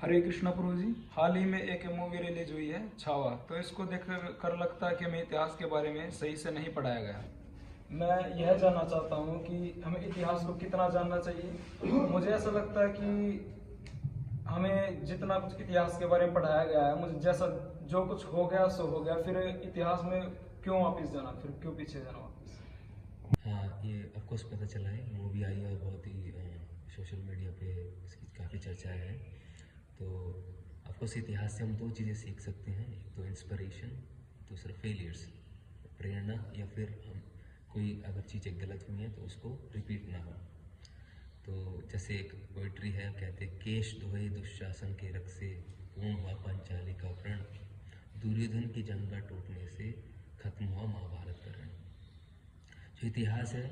हरे कृष्णा प्रभु जी। हाल ही में एक movie release हुई है छावा, तो इसको देख कर लगता है कि हमें इतिहास के बारे में सही से नहीं पढ़ाया गया। मैं यह जानना चाहता हूँ कि हमें इतिहास को कितना जानना चाहिए। मुझे ऐसा लगता है कि हमें जितना कुछ इतिहास के बारे में पढ़ाया गया है, मुझे जैसा जो कुछ हो गया सो हो गया, फिर इतिहास में क्यों वापस जाना, फिर क्यों पीछे जाना वापस। हाँ, ये ऑफकोर्स पता चला है, मूवी आई और बहुत ही सोशल मीडिया पे इसकी काफ़ी चर्चाएं हैं। तो ऑफकोर्स इतिहास से हम दो चीज़ें सीख सकते हैं, एक तो इंस्पिरेशन, दूसरा फेलियर्स, प्रेरणा, या फिर हम कोई अगर चीज़ें गलत हुई हैं तो उसको रिपीट ना हो। तो जैसे एक पोइट्री है, कहते केश धोए दुशासन के रख से, पूर्ण हुआ पांचाली का प्रण, दुर्योधन की जंगा टूटने से खत्म हुआ महाभारत का रण। जो इतिहास है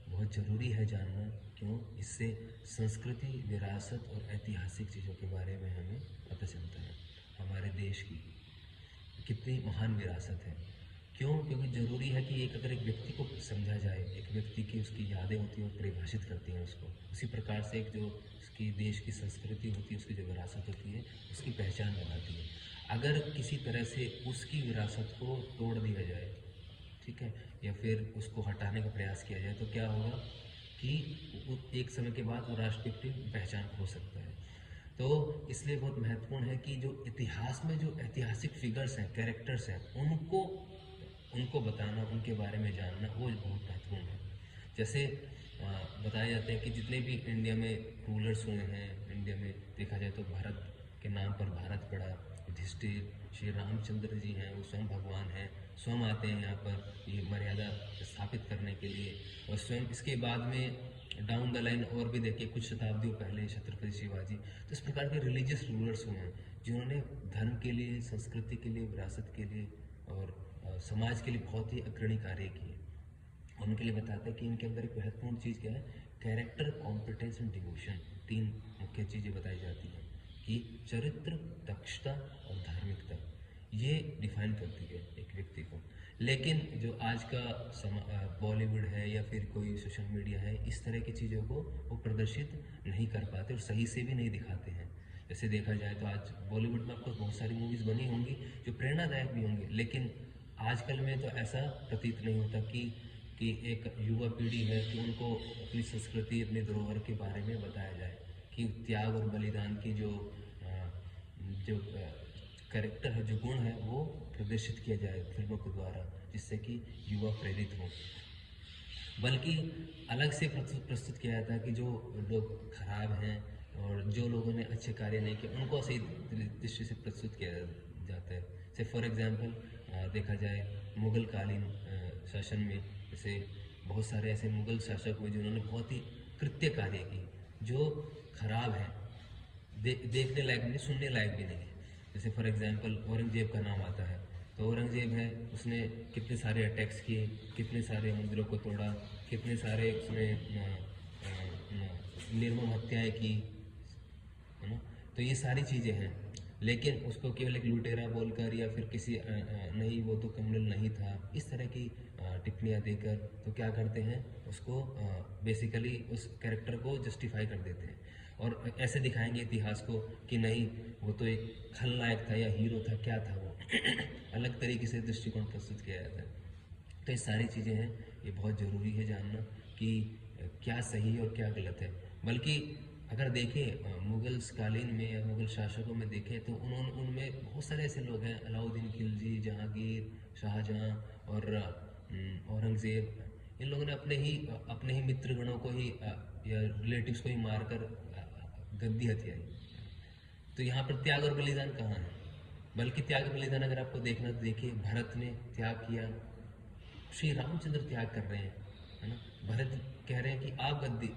बहुत ज़रूरी है जानना। क्यों? इससे संस्कृति, विरासत और ऐतिहासिक चीज़ों के बारे में हमें पता चलता है। हमारे देश की कितनी महान विरासत है। क्यों? क्योंकि ज़रूरी है कि अगर एक व्यक्ति को समझा जाए, एक व्यक्ति की उसकी यादें होती हैं और परिभाषित करती हैं उसको, उसी प्रकार से एक जो उसकी देश की संस्कृति होती है, उसकी जो विरासत होती है, उसकी पहचान बनाती है। अगर किसी तरह से उसकी विरासत को तोड़ दिया जाए, ठीक है, या फिर उसको हटाने का प्रयास किया जाए, तो क्या होगा कि एक समय के बाद वो राष्ट्र की पहचान खो सकता है। तो इसलिए बहुत महत्वपूर्ण है कि जो इतिहास में जो ऐतिहासिक फिगर्स हैं, कैरेक्टर्स हैं, उनको उनको बताना, उनके बारे में जानना, वो बहुत महत्वपूर्ण है। जैसे बताया जाता है कि जितने भी इंडिया में रूलर्स हुए हैं, इंडिया में देखा जाए तो भारत के नाम पर भारत पड़ा, युधिष्ठिर, श्री रामचंद्र जी हैं, वो स्वयं भगवान हैं, स्वयं आते हैं यहाँ पर ये मर्यादा स्थापित करने के लिए। और स्वयं इसके बाद में डाउन द लाइन और भी देखिए कुछ शताब्दियों पहले छत्रपति शिवाजी। तो इस प्रकार के रिलीजियस रूलर्स हुए हैं जिन्होंने धर्म के लिए, संस्कृति के लिए, विरासत के लिए और समाज के लिए बहुत ही अग्रणी कार्य किए। उनके लिए बताते हैं कि इनके अंदर एक महत्वपूर्ण चीज़ क्या है, कैरेक्टर, कॉम्पिटेंस एंड डिवोशन। तीन मुख्य चीज़ें बताई जाती हैं कि चरित्र, दक्षता और धार्मिकता, ये डिफाइन करती है एक व्यक्ति को। लेकिन जो आज का बॉलीवुड है या फिर कोई सोशल मीडिया है, इस तरह की चीज़ों को वो प्रदर्शित नहीं कर पाते और सही से भी नहीं दिखाते हैं। जैसे देखा जाए तो आज बॉलीवुड में आपको बहुत सारी मूवीज़ बनी होंगी जो प्रेरणादायक भी होंगी, लेकिन आजकल में तो ऐसा प्रतीत नहीं होता कि एक युवा पीढ़ी है कि उनको अपनी संस्कृति, अपने धरोहर के बारे में बताया जाए, कि त्याग और बलिदान की जो कैरेक्टर है, जो गुण है, वो प्रदर्शित किया जाए फिल्मों के द्वारा, जिससे कि युवा प्रेरित हों। बल्कि अलग से प्रस्तुत किया जाता है कि जो लोग खराब हैं और जो लोगों ने अच्छे कार्य नहीं किए, उनको सही दृष्टि से प्रस्तुत किया जाता है। जैसे फॉर एग्जांपल देखा जाए मुग़ल कालीन शासन में, जैसे बहुत सारे ऐसे मुग़ल शासक हुए जिन्होंने बहुत ही कृत्य कार्य की जो खराब है, देखने लायक भी नहीं, सुनने लायक भी नहीं है। जैसे फॉर एग्जांपल औरंगजेब का नाम आता है, तो औरंगजेब है, उसने कितने सारे अटैक्स किए, कितने सारे मंदिरों को तोड़ा, कितने सारे उसने निर्मम हत्याएं की, है ना। तो ये सारी चीज़ें हैं, लेकिन उसको केवल एक लुटेरा बोलकर या फिर किसी नहीं वो तो क्रिमिनल नहीं था, इस तरह की टिप्पणियाँ देकर तो क्या करते हैं, उसको बेसिकली उस कैरेक्टर को जस्टिफाई कर देते हैं और ऐसे दिखाएंगे इतिहास को कि नहीं वो तो एक खलनायक था या हीरो था, क्या था वो अलग तरीके से दृष्टिकोण प्रस्तुत किया जाता है। तो ये सारी चीज़ें हैं, ये बहुत ज़रूरी है जानना कि क्या सही है और क्या गलत है। बल्कि अगर देखें मुग़ल कालीन में या मुग़ल शासकों में देखें तो उन्होंने उनमें बहुत सारे ऐसे लोग हैं, अलाउद्दीन खिलजी, जहांगीर, शाहजहाँ और औरंगज़ेब, इन लोगों ने अपने ही मित्रगणों को ही या रिलेटिव्स को ही मारकर गद्दी हथियाई। तो यहाँ पर त्याग और बलिदान कहाँ है? बल्कि त्याग बलिदान अगर आपको देखना तो देखिए, भरत ने त्याग किया, श्री रामचंद्र त्याग कर रहे हैं, है ना। भरत कह रहे हैं कि आप गद्दी,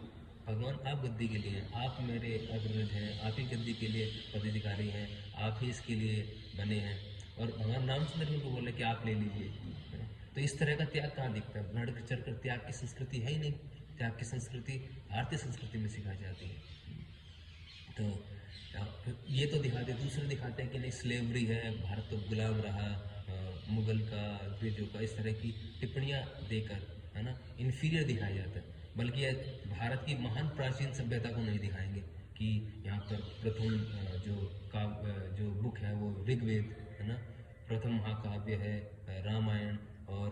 भगवान आप गद्दी के लिए हैं, आप मेरे अग्रज हैं, आप ही गद्दी के लिए पदाधिकारी हैं, आप ही इसके लिए बने हैं। और भगवान रामचंद्र जी को बोले कि आप ले लीजिए, है ना। तो इस तरह का त्याग कहाँ दिखता है? बढ़ चढ़ कर त्याग की संस्कृति है ही नहीं। त्याग की संस्कृति भारतीय संस्कृति में सिखाई जाती है। तो ये तो दिखाते, दूसरे दिखाते हैं कि नहीं स्लेवरी है, भारत तो गुलाम रहा मुग़ल का, अंग्रेजों का, इस तरह की टिप्पणियाँ देकर, है ना, इन्फीरियर दिखाया जाता है। बल्कि भारत की महान प्राचीन सभ्यता को नहीं दिखाएंगे कि यहाँ पर प्रथम जो बुक है वो ऋग्वेद है ना, प्रथम महाकाव्य है रामायण, और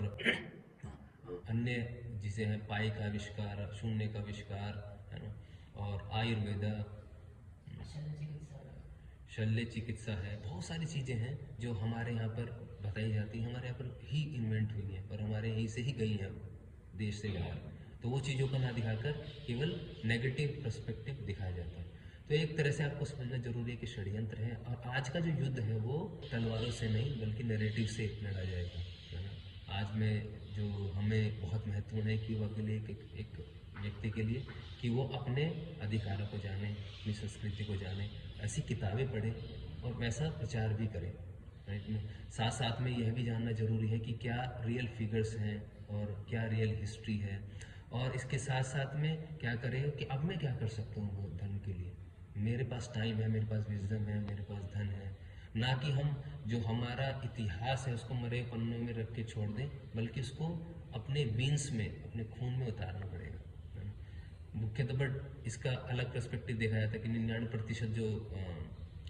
अन्य जिसे हैं पाई का आविष्कार, शून्य का आविष्कार है ना, और आयुर्वेदा, शल्य चिकित्सा है, बहुत सारी चीज़ें हैं जो हमारे यहाँ पर बताई जाती हैं, हमारे यहाँ पर ही इन्वेंट हुई हैं और हमारे यहीं से ही गई हैं देश से बाहर। तो वो चीज़ों को ना दिखाकर केवल नेगेटिव पर्सपेक्टिव दिखाया जाता है। तो एक तरह से आपको समझना जरूरी है कि षड्यंत्र है, और आज का जो युद्ध है वो तलवारों से नहीं बल्कि नैरेटिव से लड़ा जाएगा, है ना। आज में जो हमें बहुत महत्वपूर्ण है कि युवा के लिए, एक व्यक्ति के लिए, कि वो अपने अधिकारों को जाने, अपनी संस्कृति को जाने, ऐसी किताबें पढ़े और वैसा प्रचार भी करें, राइट में। साथ साथ में यह भी जानना जरूरी है कि क्या रियल फिगर्स हैं और क्या रियल हिस्ट्री है, और इसके साथ साथ में क्या करें कि अब मैं क्या कर सकता हूँ वो धन के लिए। मेरे पास टाइम है, मेरे पास विजडम है, मेरे पास धन है, ना कि हम जो हमारा इतिहास है उसको मरे पन्नों में रख के छोड़ दें, बल्कि उसको अपने बीन्स में, अपने खून में उतारना पड़ेगा। मुख्यतः बट इसका अलग पर्सपेक्टिव देखा जाता है कि 99% जो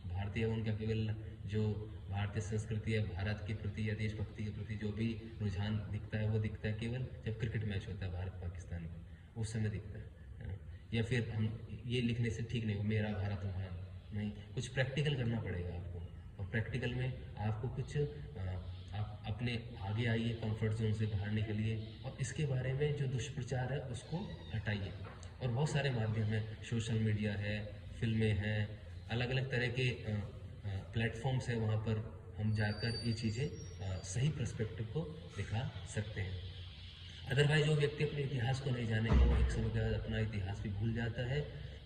भारतीय है उनका केवल जो भारतीय संस्कृति है, भारत के प्रति या देशभक्ति के प्रति जो भी रुझान दिखता है वो दिखता है केवल जब क्रिकेट मैच होता है भारत पाकिस्तान का, उस समय दिखता है ना? या फिर हम ये लिखने से ठीक नहीं हो मेरा भारत महान, नहीं, कुछ प्रैक्टिकल करना पड़ेगा आपको, और प्रैक्टिकल में आपको कुछ आप अपने आगे आइए, कंफर्ट जोन से बाहर निकलिए, और इसके बारे में जो दुष्प्रचार है उसको हटाइए। और बहुत सारे माध्यम हैं, सोशल मीडिया है, फिल्में हैं, अलग अलग तरह के प्लेटफॉर्म्स हैं, वहाँ पर हम जाकर ये चीज़ें सही पर्सपेक्टिव को दिखा सकते हैं। अदरवाइज जो व्यक्ति अपने इतिहास को नहीं जानेगा वो एक समय के बाद अपना इतिहास भी भूल जाता है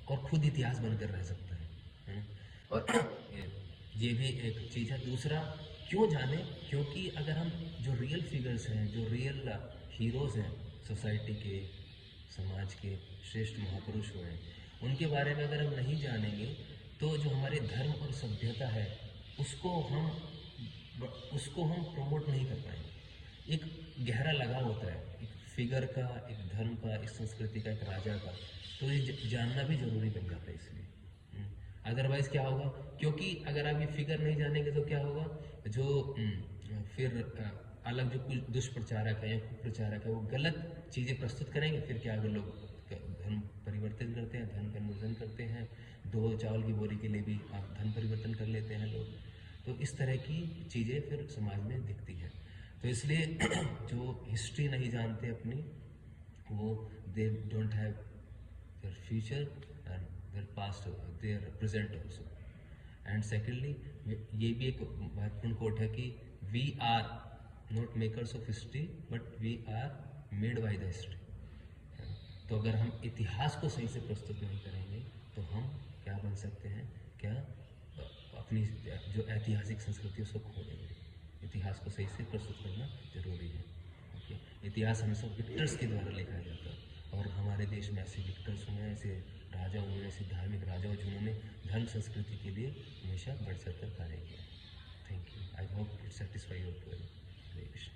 और खुद इतिहास बनकर रह सकता है ना? और ये भी एक चीज़ है। दूसरा, क्यों जाने, क्योंकि अगर हम जो रियल फिगर्स हैं, जो रियल हीरोज़ हैं सोसाइटी के, समाज के श्रेष्ठ महापुरुष हुए हैं, उनके बारे में अगर हम नहीं जानेंगे तो जो हमारे धर्म और सभ्यता है उसको हम प्रमोट नहीं कर पाएंगे। एक गहरा लगाव होता है एक फिगर का, एक धर्म का, एक संस्कृति का, एक राजा का, तो ये जानना भी जरूरी बन जाता है इसलिए। अदरवाइज क्या होगा, क्योंकि अगर आप ये फिगर नहीं जानेंगे तो क्या होगा, जो फिर अलग जो कुछ दुष्प्रचारक है या कुप्रचारक है वो गलत चीज़ें प्रस्तुत करेंगे, फिर क्या अगर लोग धर्म परिवर्तन करते हैं, धर्म कन्वर्जन करते हैं, 2 चावल की बोरी के लिए भी आप धर्म परिवर्तन कर लेते हैं लोग, तो इस तरह की चीज़ें फिर समाज में दिखती हैं। तो इसलिए जो हिस्ट्री नहीं जानते अपनी, वो they don't have their future and their past, their present also. And secondly, ये भी एक महत्वपूर्ण कोट है कि we are not makers of history but we are made by the history. तो अगर हम इतिहास को सही से प्रस्तुत नहीं करेंगे तो हम क्या बन सकते हैं, क्या अपनी जो ऐतिहासिक संस्कृति उसको खो देंगे। इतिहास को सही से प्रस्तुत करना जरूरी है। ओके, इतिहास हमेशा विक्टर्स के द्वारा लिखा जाता है, और हमारे देश में ऐसे विक्टर्स हुए, ऐसे राजा हुए, ऐसे धार्मिक राजा हुए जिन्होंने धर्म संस्कृति के लिए हमेशा बढ़ चढ़ कर कार्य किया। Thank you. I hope it satisfy your query. Hare Krishna.